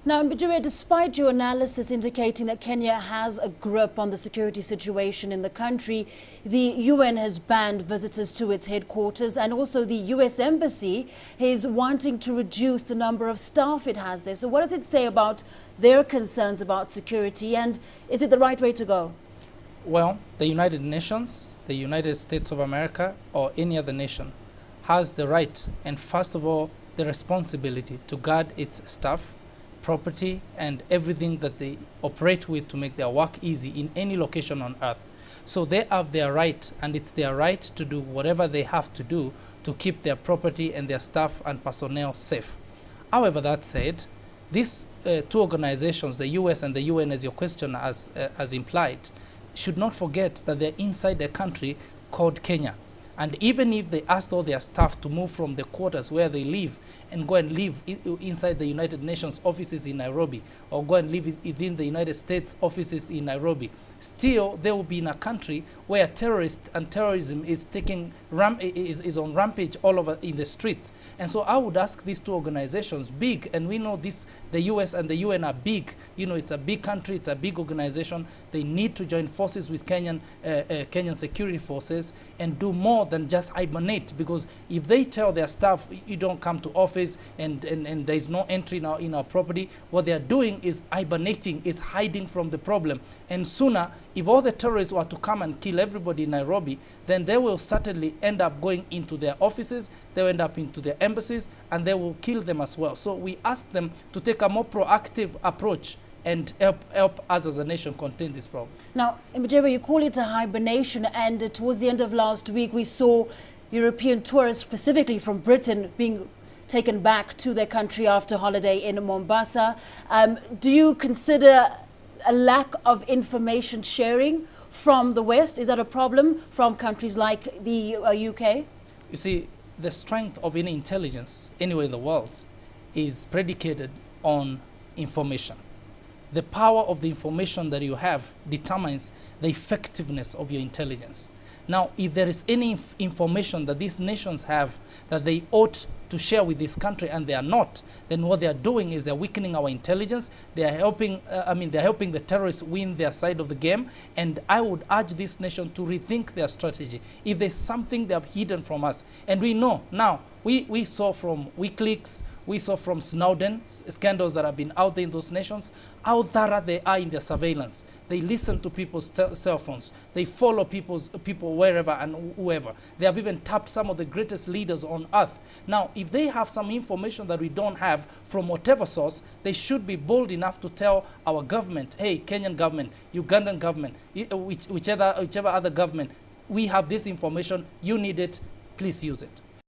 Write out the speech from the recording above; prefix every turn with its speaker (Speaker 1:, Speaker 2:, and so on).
Speaker 1: Now, Mbijiwe, despite your analysis indicating that Kenya has a grip on the security situation in the country, the UN has banned visitors to its headquarters, and also the US Embassy is wanting to reduce the number of staff it has there. So what does it say about their concerns about security, and is it the right way to go?
Speaker 2: Well, the United Nations, the United States of America, or any other nation has the right and, first of all, the responsibility to guard its staff, property, and everything that they operate with to make their work easy in any location on earth. So they have their right, and it's their right to do whatever they have to do to keep their property and their staff and personnel safe. However, that said, these two organizations, the US and the UN, as your question has implied, should not forget that they're inside a country called Kenya. And even if they asked all their staff to move from the quarters where they live and go and live inside the United Nations offices in Nairobi, or go and live within the United States offices in Nairobi, still they will be in a country where terrorists and terrorism is is on rampage all over in the streets. And so I would ask these two organizations, big, and we know this, the US and the UN are big, you know, it's a big country, it's a big organization, they need to join forces with Kenyan security forces and do more than just hibernate, because if they tell their staff, you don't come to office and there is no entry now in our property, what they are doing is hibernating, is hiding from the problem. And sooner, if all the terrorists were to come and kill everybody in Nairobi, then they will certainly end up going into their offices, they will end up into their embassies, and they will kill them as well. So we ask them to take a more proactive approach and help us as a nation contain this problem. Now,
Speaker 1: Mbijiwe, you call it a hibernation, and towards the end of last week, we saw European tourists, specifically from Britain, being taken back to their country after holiday in Mombasa. Do you consider a lack of information sharing from the West? Is that a problem from countries like the UK?
Speaker 2: You see, the strength of any intelligence anywhere in the world is predicated on information. The power of the information that you have determines the effectiveness of your intelligence. Now, if there is any information that these nations have that they ought to share with this country and they are not, then what they are doing is they're weakening our intelligence. They are helping, they're helping the terrorists win their side of the game. And I would urge this nation to rethink their strategy. If there's something they have hidden from us, and we know now, we saw from WikiLeaks, we saw from Snowden, scandals that have been out there in those nations, how thorough they are in their surveillance. They listen to people's cell phones. They follow people wherever and whoever. They have even tapped some of the greatest leaders on earth. Now, if they have some information that we don't have from whatever source, they should be bold enough to tell our government, hey, Kenyan government, Ugandan government, whichever other government, we have this information, you need it, please use it.